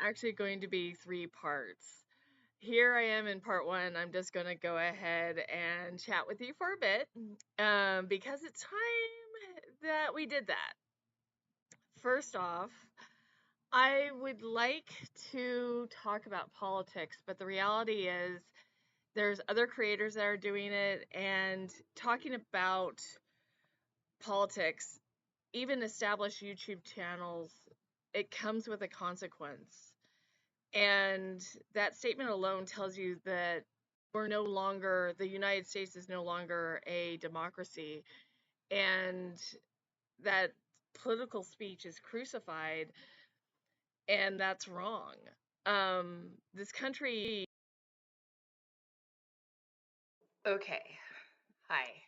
actually going to be 3 parts. Here I am in part 1. I'm just going to go ahead and chat with you for a bit because it's time that we did that. First off, I would like to talk about politics, but the reality is there's other creators that are doing it, and talking about politics, even established YouTube channels, it comes with a consequence. And that statement alone tells you that the United States is no longer a democracy, and that political speech is crucified, and that's wrong. This country. Okay. Hi.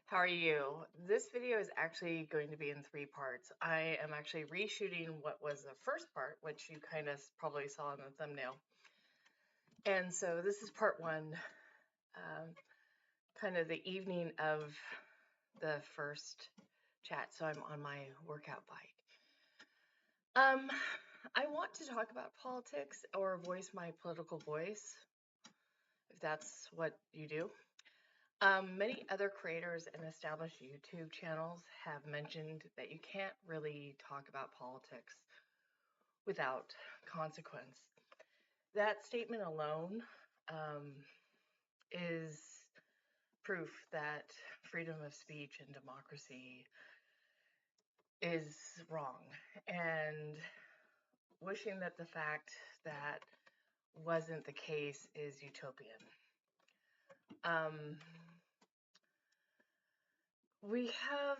How are you? This video is actually going to be in 3 parts. I am actually reshooting what was the first part, which you kind of probably saw in the thumbnail. And so this is part 1, kind of the evening of the first chat. So I'm on my workout bike. I want to talk about politics or voice my political voice, if that's what you do. Many other creators and established YouTube channels have mentioned that you can't really talk about politics without consequence. That statement alone is proof that freedom of speech and democracy is wrong, and wishing that the fact that wasn't the case is utopian. We have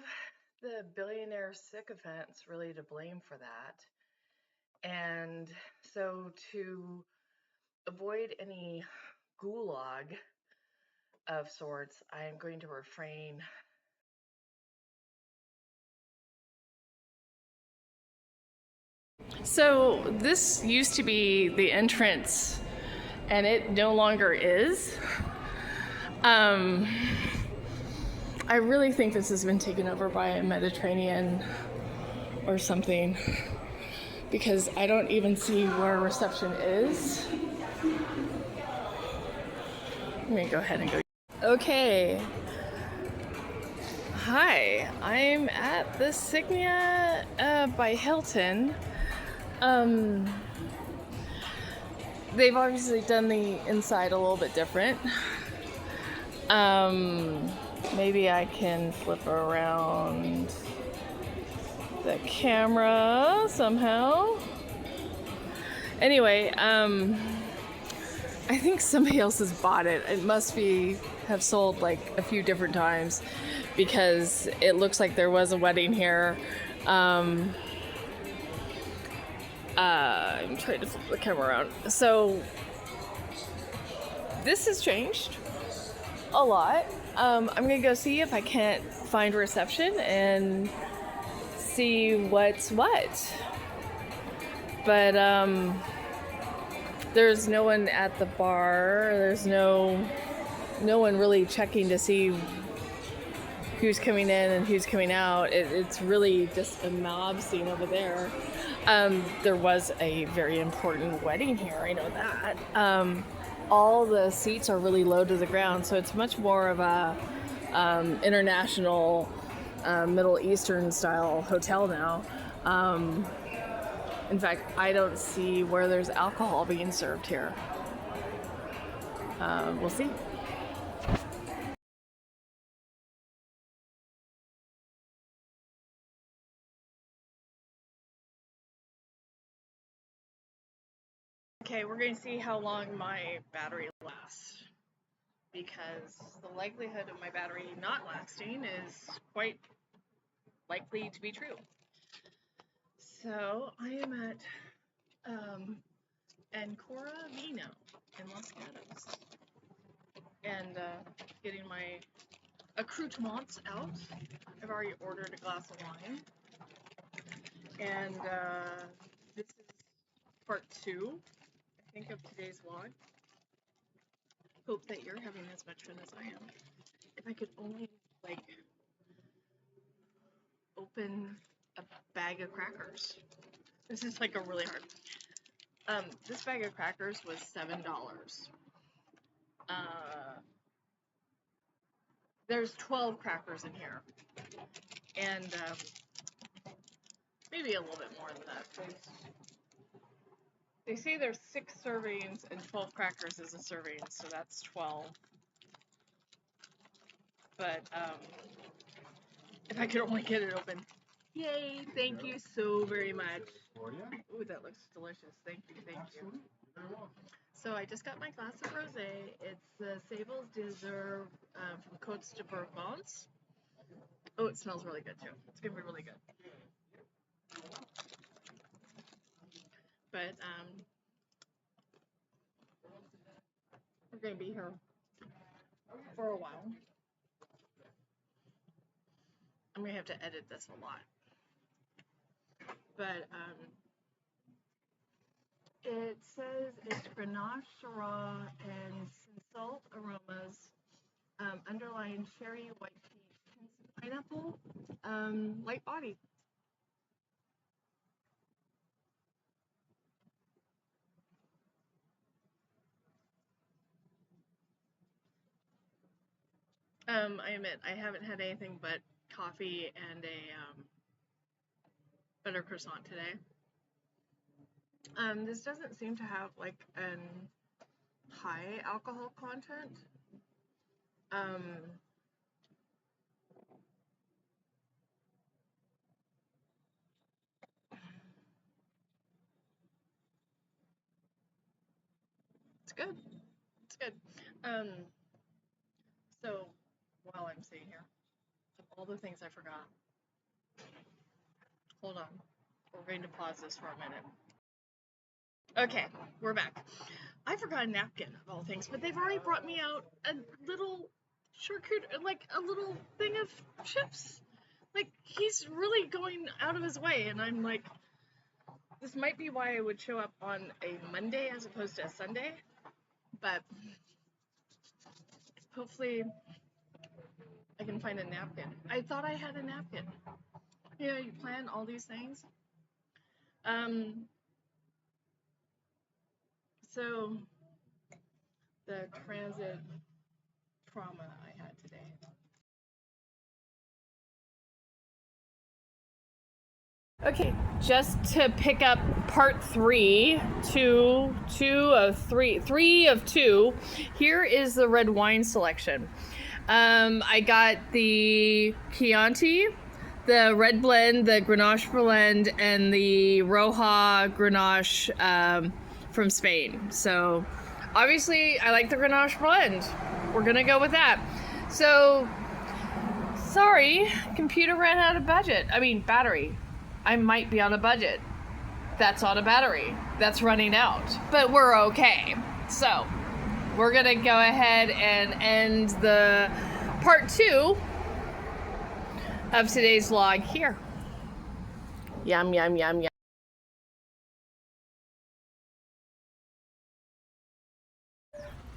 the billionaire sycophants really to blame for that. And so to avoid any gulag of sorts, I am going to refrain. So this used to be the entrance, and it no longer is. I really think this has been taken over by a Mediterranean or something, because I don't even see where reception is. Let me go ahead and go. Okay. Hi, I'm at the Signia by Hilton. They've obviously done the inside a little bit different. Maybe I can flip around the camera somehow. Anyway, I think somebody else has bought it. It must have sold like a few different times, because it looks like there was a wedding here. I'm trying to flip the camera around. So this has changed a lot. I'm gonna go see if I can't find reception and see what's what. But there's no one at the bar. There's no one really checking to see who's coming in and who's coming out. It's really just a mob scene over there. There was a very important wedding here, I know that. All the seats are really low to the ground, so it's much more of a international Middle Eastern style hotel now. In fact, I don't see where there's alcohol being served here. We'll see. Okay, we're going to see how long my battery lasts, because the likelihood of my battery not lasting is quite likely to be true. So I am at Ancora Vino in Los Gatos, and getting my accoutrements out. I've already ordered a glass of wine, and this is part 2, I think, of today's vlog. Hope that you're having as much fun as I am. If I could only, like, open a bag of crackers. This is like a really hard. This bag of crackers was $7. There's 12 crackers in here, and maybe a little bit more than that. They say there's 6 servings and 12 crackers is a serving, so that's 12. But if I could only get it open. Yay, thank you so very much. Ooh, that looks delicious. Thank you, thank you. So I just got my glass of rosé. It's the Sables Deserve from Côtes de Provence. Oh, it smells really good too. It's gonna be really good. But we're gonna be here for a while. I'm gonna have to edit this a lot. But it says it's Grenache, Syrah, and Salt aromas, underlying cherry, white peach, pineapple, light body. I admit I haven't had anything but coffee and a butter croissant today. This doesn't seem to have like an high alcohol content. It's good. It's good. So while I'm sitting here, of all the things I forgot, hold on. We're going to pause this for a minute. Okay, we're back. I forgot a napkin of all things, but they've already brought me out a little charcuterie, like a little thing of chips. Like, he's really going out of his way, and I'm like, this might be why I would show up on a Monday as opposed to a Sunday, but hopefully I can find a napkin. I thought I had a napkin. You know, you plan all these things. So the transit trauma I had today. Okay, just to pick up part 3, three of 2. Here is the red wine selection. I got the Chianti, the red blend, the Grenache blend, and the Rioja Grenache from Spain. So obviously I like the Grenache blend. We're gonna go with that. So sorry, computer ran out of battery. I might be on a budget. That's on a battery. That's running out. But we're okay. So we're gonna go ahead and end the part 2 of today's vlog here. Yum, yum, yum, yum.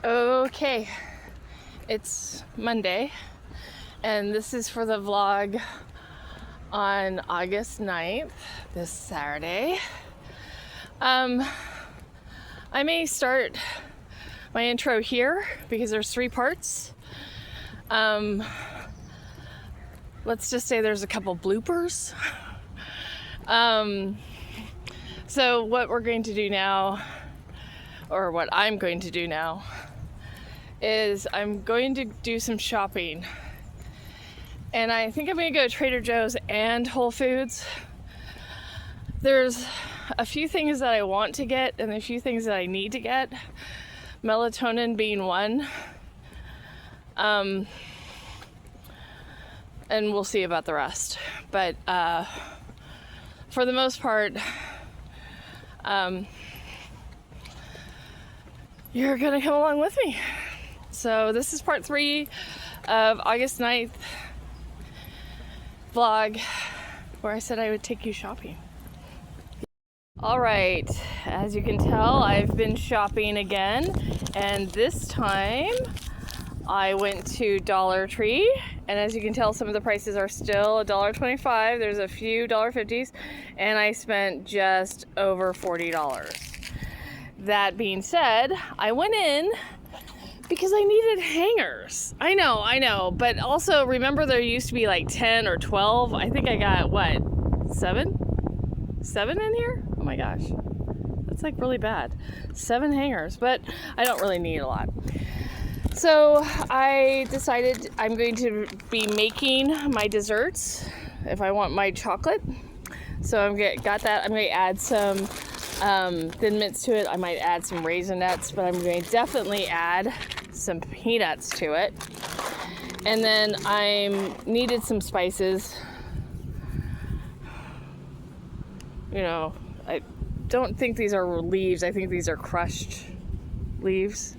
Okay, it's Monday, and this is for the vlog on August 9th, this Saturday. I may start my intro here because there's 3 parts. Let's just say there's a couple bloopers. So what we're going to do now, or what I'm going to do now, is I'm going to do some shopping. And I think I'm going to go to Trader Joe's and Whole Foods. There's a few things that I want to get and a few things that I need to get. Melatonin being one. And we'll see about the rest. But for the most part, you're going to come along with me. So this is part 3 of August 9th vlog, where I said I would take you shopping. All right, as you can tell, I've been shopping again, and this time I went to Dollar Tree, and as you can tell, some of the prices are still $1.25. There's a few $1.50s, and I spent just over $40. that being said, I went in because I needed hangers. I know, but also remember there used to be like 10 or 12. I think I got, what, 7? 7 in here? Oh my gosh. That's like really bad. 7 hangers, but I don't really need a lot. So I decided I'm going to be making my desserts if I want my chocolate. So got that. I'm going to add some Thin Mints to it. I might add some Raisinets, but I'm going to definitely add some peanuts to it. And then I needed some spices. You know, I don't think these are leaves. I think these are crushed leaves.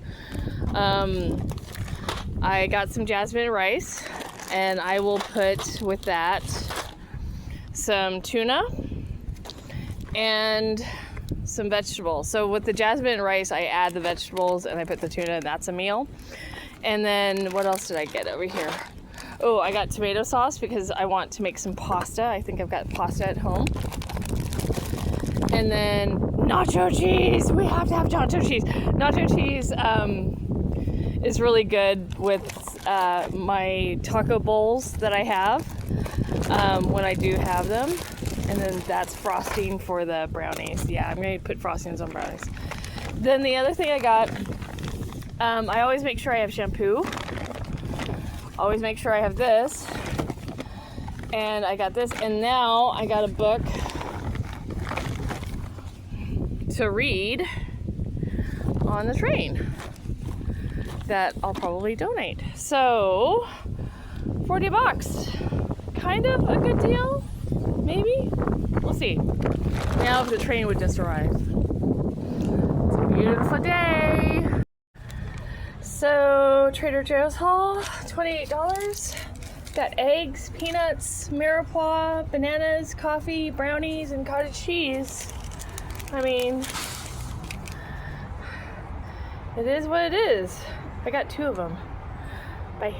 I got some jasmine rice, and I will put with that some tuna and some vegetables. So with the jasmine rice, I add the vegetables and I put the tuna, and that's a meal. And then what else did I get over here? Oh, I got tomato sauce because I want to make some pasta. I think I've got pasta at home. And then nacho cheese. We have to have nacho cheese. Nacho cheese is really good with my taco bowls that I have when I do have them. And then that's frosting for the brownies. Yeah, I'm going to put frostings on brownies. Then the other thing I got, I always make sure I have shampoo. Always make sure I have this. And I got this. And now I got a book to read on the train that I'll probably donate. So, $40. Kind of a good deal, maybe? We'll see. Now if the train would just arrive. It's a beautiful day. So, Trader Joe's haul, $28. Got eggs, peanuts, mirepoix, bananas, coffee, brownies, and cottage cheese. I mean, it is what it is. I got 2 of them. Bye.